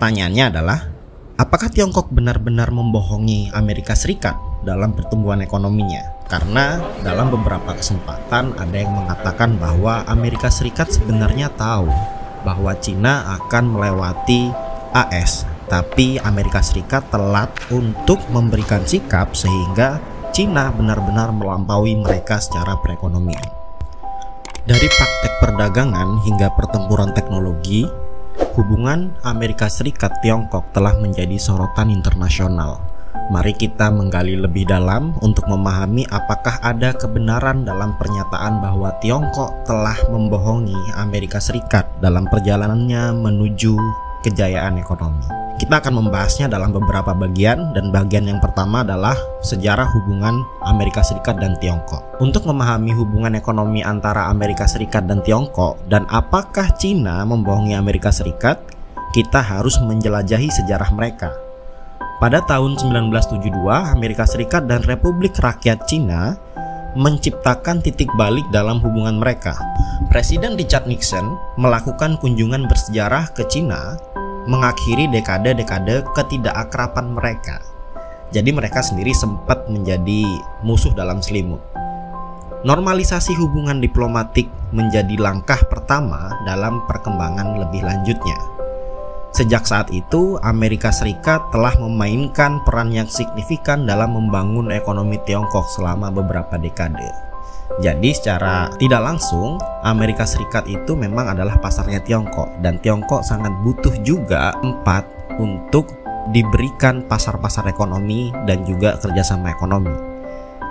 Pertanyaannya adalah, apakah Tiongkok benar-benar membohongi Amerika Serikat dalam pertumbuhan ekonominya? Karena dalam beberapa kesempatan ada yang mengatakan bahwa Amerika Serikat sebenarnya tahu bahwa Cina akan melewati AS, tapi Amerika Serikat telat untuk memberikan sikap sehingga Cina benar-benar melampaui mereka secara perekonomian. Dari praktek perdagangan hingga pertempuran teknologi, hubungan Amerika Serikat-Tiongkok telah menjadi sorotan internasional. Mari kita menggali lebih dalam untuk memahami apakah ada kebenaran dalam pernyataan bahwa Tiongkok telah membohongi Amerika Serikat dalam perjalanannya menuju kejayaan ekonomi. Kita akan membahasnya dalam beberapa bagian, dan bagian yang pertama adalah sejarah hubungan Amerika Serikat dan Tiongkok. Untuk memahami hubungan ekonomi antara Amerika Serikat dan Tiongkok dan apakah Cina membohongi Amerika Serikat, kita harus menjelajahi sejarah mereka. Pada tahun 1972, Amerika Serikat dan Republik Rakyat Cina menciptakan titik balik dalam hubungan mereka. Presiden Richard Nixon melakukan kunjungan bersejarah ke Cina, mengakhiri dekade-dekade ketidakakraban mereka. Jadi mereka sendiri sempat menjadi musuh dalam selimut. Normalisasi hubungan diplomatik menjadi langkah pertama dalam perkembangan lebih lanjutnya. Sejak saat itu, Amerika Serikat telah memainkan peran yang signifikan dalam membangun ekonomi Tiongkok selama beberapa dekade. Jadi secara tidak langsung, Amerika Serikat itu memang adalah pasarnya Tiongkok, dan Tiongkok sangat butuh juga tempat untuk diberikan pasar-pasar ekonomi dan juga kerjasama ekonomi.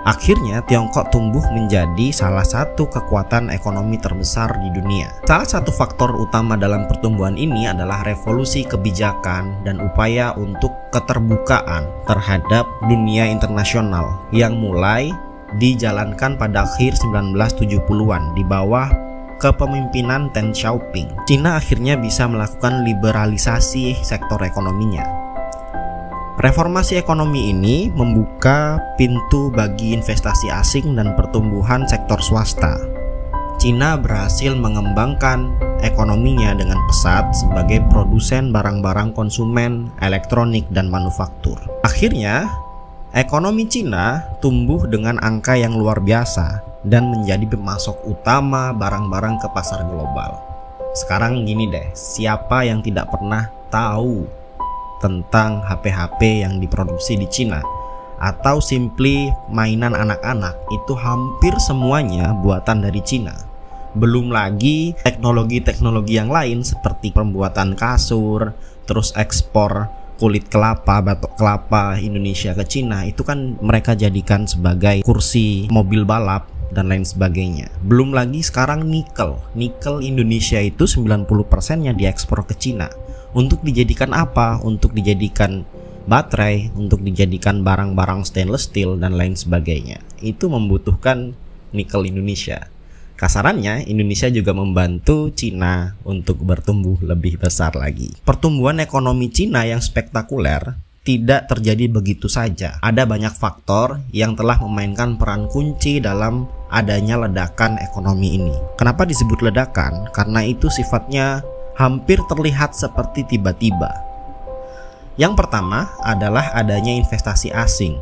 Akhirnya Tiongkok tumbuh menjadi salah satu kekuatan ekonomi terbesar di dunia. Salah satu faktor utama dalam pertumbuhan ini adalah revolusi kebijakan dan upaya untuk keterbukaan terhadap dunia internasional yang mulai dijalankan pada akhir 1970-an di bawah kepemimpinan Deng Xiaoping. Cina akhirnya bisa melakukan liberalisasi sektor ekonominya. Reformasi ekonomi ini membuka pintu bagi investasi asing dan pertumbuhan sektor swasta. Cina berhasil mengembangkan ekonominya dengan pesat sebagai produsen barang-barang konsumen, elektronik, dan manufaktur. Akhirnya, ekonomi Cina tumbuh dengan angka yang luar biasa dan menjadi pemasok utama barang-barang ke pasar global. Sekarang gini deh, siapa yang tidak pernah tahu tentang HP-HP yang diproduksi di Cina? Atau simply mainan anak-anak, itu hampir semuanya buatan dari Cina. Belum lagi teknologi-teknologi yang lain seperti pembuatan kasur, terus ekspor kulit kelapa, batok kelapa Indonesia ke Cina, itu kan mereka jadikan sebagai kursi mobil balap dan lain sebagainya. Belum lagi sekarang nikel Indonesia itu 90%-nya diekspor ke Cina. Untuk dijadikan apa? Untuk dijadikan baterai, untuk dijadikan barang-barang stainless steel dan lain sebagainya. Itu membutuhkan nikel Indonesia. Kasarannya, Indonesia juga membantu Cina untuk bertumbuh lebih besar lagi. Pertumbuhan ekonomi Cina yang spektakuler tidak terjadi begitu saja. Ada banyak faktor yang telah memainkan peran kunci dalam adanya ledakan ekonomi ini. Kenapa disebut ledakan? Karena itu sifatnya hampir terlihat seperti tiba-tiba. Yang pertama adalah adanya investasi asing,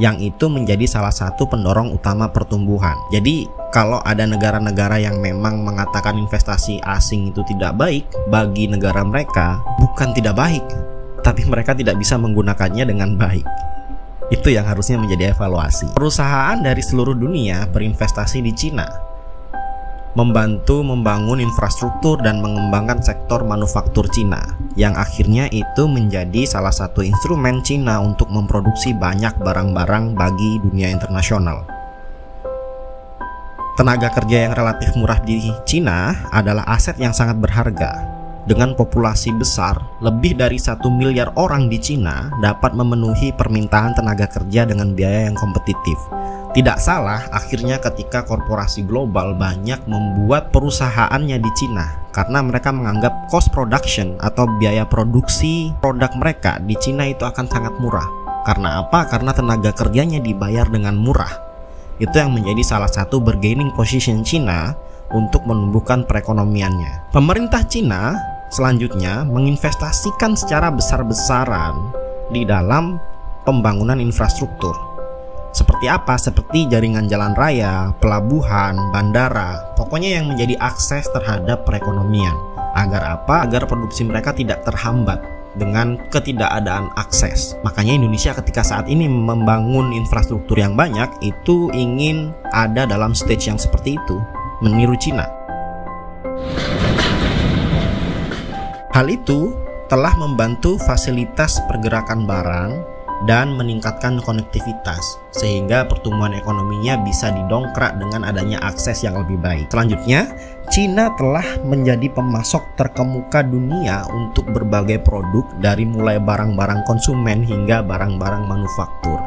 yang itu menjadi salah satu pendorong utama pertumbuhan. Jadi kalau ada negara-negara yang memang mengatakan investasi asing itu tidak baik bagi negara mereka, bukan tidak baik, tapi mereka tidak bisa menggunakannya dengan baik. Itu yang harusnya menjadi evaluasi. Perusahaan dari seluruh dunia berinvestasi di Cina, membantu membangun infrastruktur dan mengembangkan sektor manufaktur Cina, yang akhirnya itu menjadi salah satu instrumen Cina untuk memproduksi banyak barang-barang bagi dunia internasional. Tenaga kerja yang relatif murah di Cina adalah aset yang sangat berharga. Dengan populasi besar, lebih dari 1 miliar orang di Cina dapat memenuhi permintaan tenaga kerja dengan biaya yang kompetitif. Tidak salah akhirnya ketika korporasi global banyak membuat perusahaannya di Cina, karena mereka menganggap cost production atau biaya produksi produk mereka di Cina itu akan sangat murah. Karena apa? Karena tenaga kerjanya dibayar dengan murah. Itu yang menjadi salah satu bargaining position Cina untuk menumbuhkan perekonomiannya. Pemerintah Cina selanjutnya menginvestasikan secara besar-besaran di dalam pembangunan infrastruktur. Seperti apa? Seperti jaringan jalan raya, pelabuhan, bandara, pokoknya yang menjadi akses terhadap perekonomian. Agar apa? Agar produksi mereka tidak terhambat dengan ketidakadaan akses. Makanya Indonesia ketika saat ini membangun infrastruktur yang banyak itu ingin ada dalam stage yang seperti itu, meniru Cina. Hal itu telah membantu fasilitas pergerakan barang dan meningkatkan konektivitas sehingga pertumbuhan ekonominya bisa didongkrak dengan adanya akses yang lebih baik. Selanjutnya, Cina telah menjadi pemasok terkemuka dunia untuk berbagai produk dari mulai barang-barang konsumen hingga barang-barang manufaktur.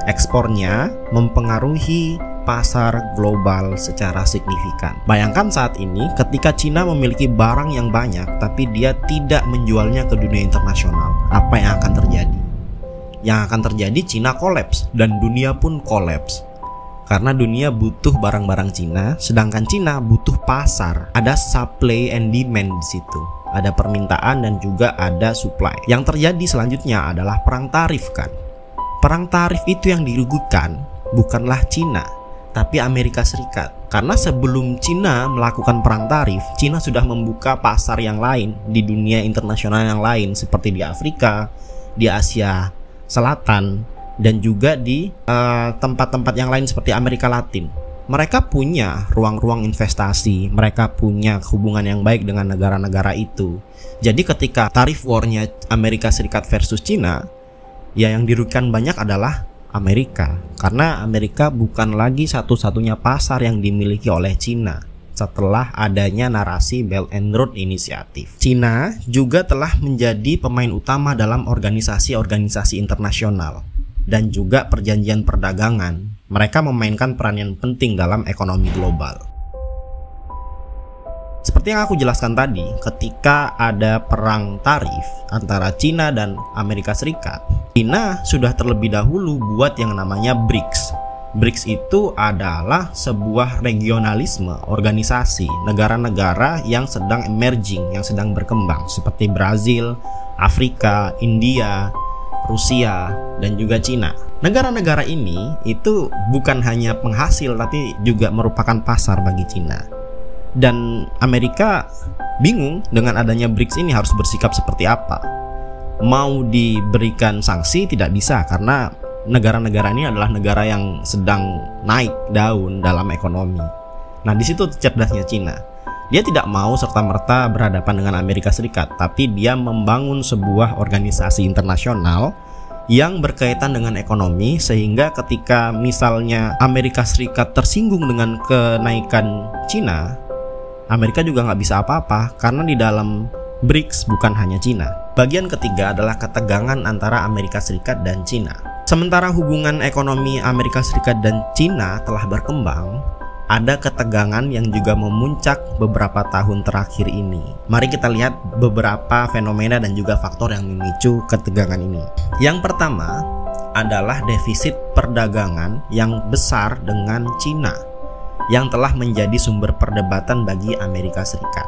Ekspornya mempengaruhi pasar global secara signifikan. Bayangkan saat ini ketika Cina memiliki barang yang banyak tapi dia tidak menjualnya ke dunia internasional, apa yang akan terjadi? Yang akan terjadi, Cina kolaps dan dunia pun kolaps. Karena dunia butuh barang-barang Cina, sedangkan Cina butuh pasar. Ada supply and demand di situ. Ada permintaan dan juga ada supply. Yang terjadi selanjutnya adalah perang tarif kan. Perang tarif itu yang dirugikan bukanlah Cina, tapi Amerika Serikat. Karena sebelum Cina melakukan perang tarif, Cina sudah membuka pasar yang lain di dunia internasional yang lain seperti di Afrika, di Asia Selatan, dan juga di tempat-tempat yang lain seperti Amerika Latin. Mereka punya ruang-ruang investasi, mereka punya hubungan yang baik dengan negara-negara itu. Jadi ketika tarif war-nya Amerika Serikat versus Cina, ya yang dirugikan banyak adalah Amerika. Karena Amerika bukan lagi satu-satunya pasar yang dimiliki oleh Cina setelah adanya narasi Belt and Road Initiative. Cina juga telah menjadi pemain utama dalam organisasi-organisasi internasional dan juga perjanjian perdagangan. Mereka memainkan peran yang penting dalam ekonomi global. Seperti yang aku jelaskan tadi, ketika ada perang tarif antara Cina dan Amerika Serikat, Cina sudah terlebih dahulu buat yang namanya BRICS. BRICS itu adalah sebuah regionalisme organisasi negara-negara yang sedang emerging, yang sedang berkembang seperti Brazil, Afrika, India, Rusia, dan juga Cina. Negara-negara ini itu bukan hanya penghasil tapi juga merupakan pasar bagi Cina. Dan Amerika bingung dengan adanya BRICS ini harus bersikap seperti apa. Mau diberikan sanksi tidak bisa karena negara-negara ini adalah negara yang sedang naik daun dalam ekonomi. Nah, di situ cerdasnya Cina. Dia tidak mau serta-merta berhadapan dengan Amerika Serikat, tapi dia membangun sebuah organisasi internasional yang berkaitan dengan ekonomi, sehingga ketika misalnya Amerika Serikat tersinggung dengan kenaikan Cina, Amerika juga nggak bisa apa-apa karena di dalam BRICS bukan hanya Cina. Bagian ketiga adalah ketegangan antara Amerika Serikat dan Cina. Sementara hubungan ekonomi Amerika Serikat dan Cina telah berkembang, ada ketegangan yang juga memuncak beberapa tahun terakhir ini. Mari kita lihat beberapa fenomena dan juga faktor yang memicu ketegangan ini. Yang pertama adalah defisit perdagangan yang besar dengan Cina, yang telah menjadi sumber perdebatan bagi Amerika Serikat.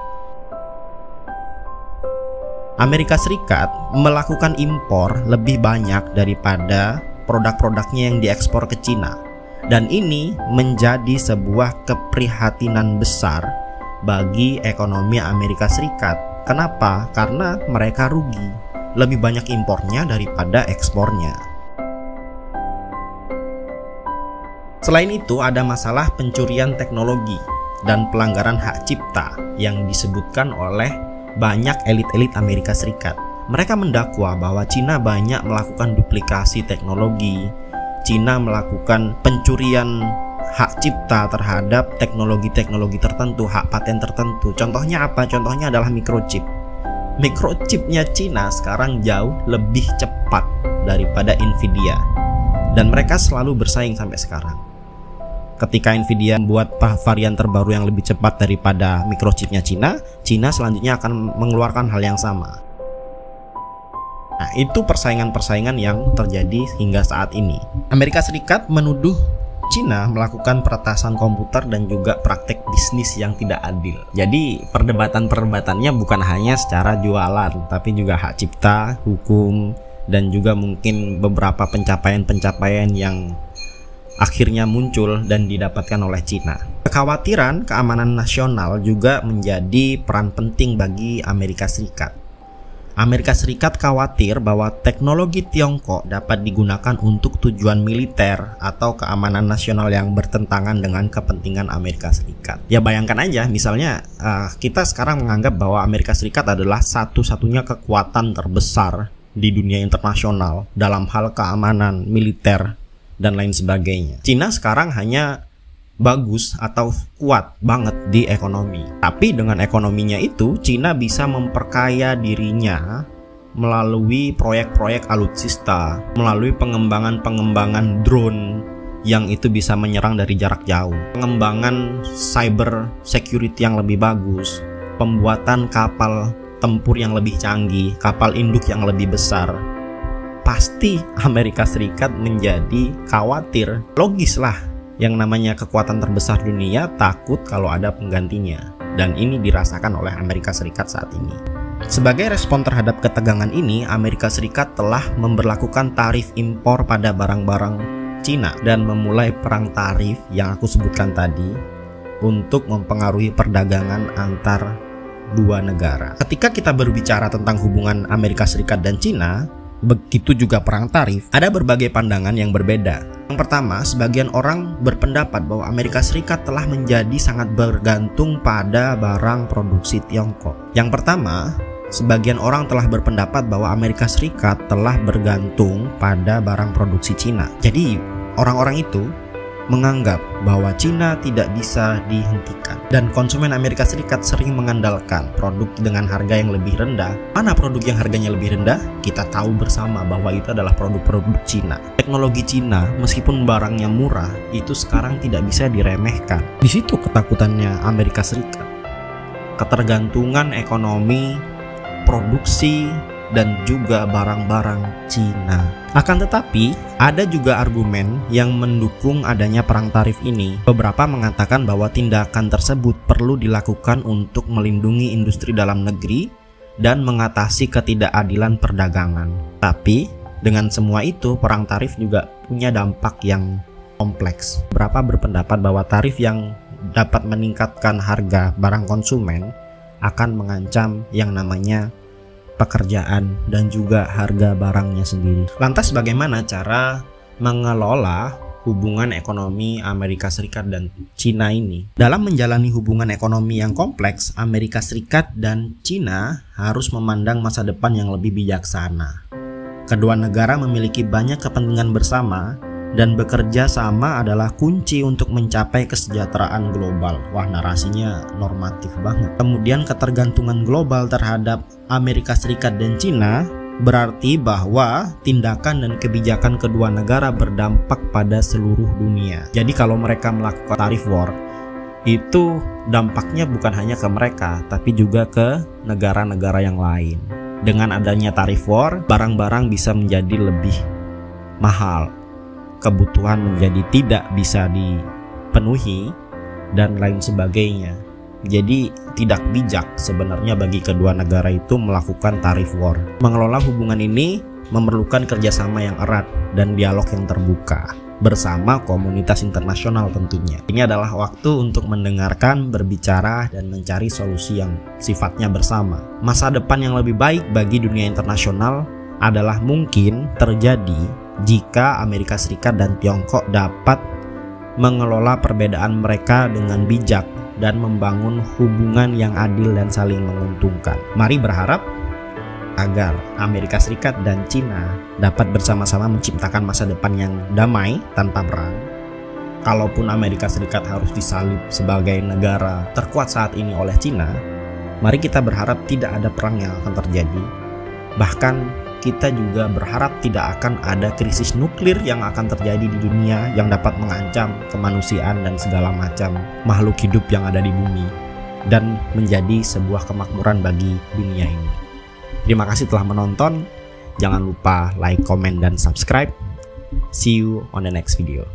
Amerika Serikat melakukan impor lebih banyak daripada produk-produknya yang diekspor ke Cina. Dan ini menjadi sebuah keprihatinan besar bagi ekonomi Amerika Serikat. Kenapa? Karena mereka rugi. Lebih banyak impornya daripada ekspornya. Selain itu, ada masalah pencurian teknologi dan pelanggaran hak cipta yang disebutkan oleh banyak elit-elit Amerika Serikat. Mereka mendakwa bahwa Cina banyak melakukan duplikasi teknologi. Cina melakukan pencurian hak cipta terhadap teknologi-teknologi tertentu, hak paten tertentu. Contohnya apa? Contohnya adalah microchip. Microchipnya Cina sekarang jauh lebih cepat daripada Nvidia. Dan mereka selalu bersaing sampai sekarang. Ketika Nvidia membuat varian terbaru yang lebih cepat daripada microchipnya Cina, Cina selanjutnya akan mengeluarkan hal yang sama. Nah, itu persaingan-persaingan yang terjadi hingga saat ini. Amerika Serikat menuduh Cina melakukan peretasan komputer dan juga praktek bisnis yang tidak adil. Jadi perdebatan-perdebatannya bukan hanya secara jualan, tapi juga hak cipta, hukum, dan juga mungkin beberapa pencapaian-pencapaian yang akhirnya muncul dan didapatkan oleh Cina. Kekhawatiran keamanan nasional juga menjadi peran penting bagi Amerika Serikat. Amerika Serikat khawatir bahwa teknologi Tiongkok dapat digunakan untuk tujuan militer atau keamanan nasional yang bertentangan dengan kepentingan Amerika Serikat. Ya bayangkan aja, misalnya kita sekarang menganggap bahwa Amerika Serikat adalah satu-satunya kekuatan terbesar di dunia internasional dalam hal keamanan militer dan lain sebagainya. Cina sekarang hanya bagus atau kuat banget di ekonomi. Tapi dengan ekonominya itu, Cina bisa memperkaya dirinya melalui proyek-proyek alutsista, melalui pengembangan drone yang itu bisa menyerang dari jarak jauh, pengembangan cyber security yang lebih bagus, pembuatan kapal tempur yang lebih canggih, kapal induk yang lebih besar. Pasti Amerika Serikat menjadi khawatir. Logis lah, yang namanya kekuatan terbesar dunia takut kalau ada penggantinya. Dan ini dirasakan oleh Amerika Serikat saat ini. Sebagai respon terhadap ketegangan ini, Amerika Serikat telah memberlakukan tarif impor pada barang-barang Cina dan memulai perang tarif yang aku sebutkan tadi untuk mempengaruhi perdagangan antar dua negara. Ketika kita berbicara tentang hubungan Amerika Serikat dan Cina, begitu juga perang tarif, ada berbagai pandangan yang berbeda. Yang pertama, sebagian orang berpendapat bahwa Amerika Serikat telah menjadi sangat bergantung pada barang produksi Tiongkok. Yang pertama, sebagian orang telah berpendapat bahwa Amerika Serikat telah bergantung pada barang produksi Cina. Jadi, orang-orang itu menganggap bahwa Cina tidak bisa dihentikan. Dan konsumen Amerika Serikat sering mengandalkan produk dengan harga yang lebih rendah. Mana produk yang harganya lebih rendah? Kita tahu bersama bahwa itu adalah produk-produk Cina. Teknologi Cina, meskipun barangnya murah, itu sekarang tidak bisa diremehkan. Di situ ketakutannya Amerika Serikat. Ketergantungan ekonomi, produksi, dan juga barang-barang Cina. Akan tetapi, ada juga argumen yang mendukung adanya perang tarif ini. Beberapa mengatakan bahwa tindakan tersebut perlu dilakukan untuk melindungi industri dalam negeri dan mengatasi ketidakadilan perdagangan. Tapi, dengan semua itu, perang tarif juga punya dampak yang kompleks. Beberapa berpendapat bahwa tarif yang dapat meningkatkan harga barang konsumen akan mengancam yang namanya pekerjaan dan juga harga barangnya sendiri. Lantas bagaimana cara mengelola hubungan ekonomi Amerika Serikat dan Cina ini? Dalam menjalani hubungan ekonomi yang kompleks, Amerika Serikat dan Cina harus memandang masa depan yang lebih bijaksana. Kedua negara memiliki banyak kepentingan bersama dan bekerja sama adalah kunci untuk mencapai kesejahteraan global. Wah, narasinya normatif banget. Kemudian ketergantungan global terhadap Amerika Serikat dan Cina berarti bahwa tindakan dan kebijakan kedua negara berdampak pada seluruh dunia. Jadi kalau mereka melakukan tarif war, itu dampaknya bukan hanya ke mereka, tapi juga ke negara-negara yang lain. Dengan adanya tarif war, barang-barang bisa menjadi lebih mahal, kebutuhan menjadi tidak bisa dipenuhi, dan lain sebagainya. Jadi tidak bijak sebenarnya bagi kedua negara itu melakukan tarif war. Mengelola hubungan ini memerlukan kerjasama yang erat dan dialog yang terbuka bersama komunitas internasional tentunya. Ini adalah waktu untuk mendengarkan, berbicara, dan mencari solusi yang sifatnya bersama. Masa depan yang lebih baik bagi dunia internasional adalah mungkin terjadi jika Amerika Serikat dan Tiongkok dapat mengelola perbedaan mereka dengan bijak dan membangun hubungan yang adil dan saling menguntungkan. Mari berharap agar Amerika Serikat dan Cina dapat bersama-sama menciptakan masa depan yang damai tanpa perang. Kalaupun Amerika Serikat harus disalib sebagai negara terkuat saat ini oleh Cina, mari kita berharap tidak ada perang yang akan terjadi. Bahkan kita juga berharap tidak akan ada krisis nuklir yang akan terjadi di dunia yang dapat mengancam kemanusiaan dan segala macam makhluk hidup yang ada di bumi dan menjadi sebuah kemakmuran bagi dunia ini. Terima kasih telah menonton. Jangan lupa like, comment, dan subscribe. See you on the next video.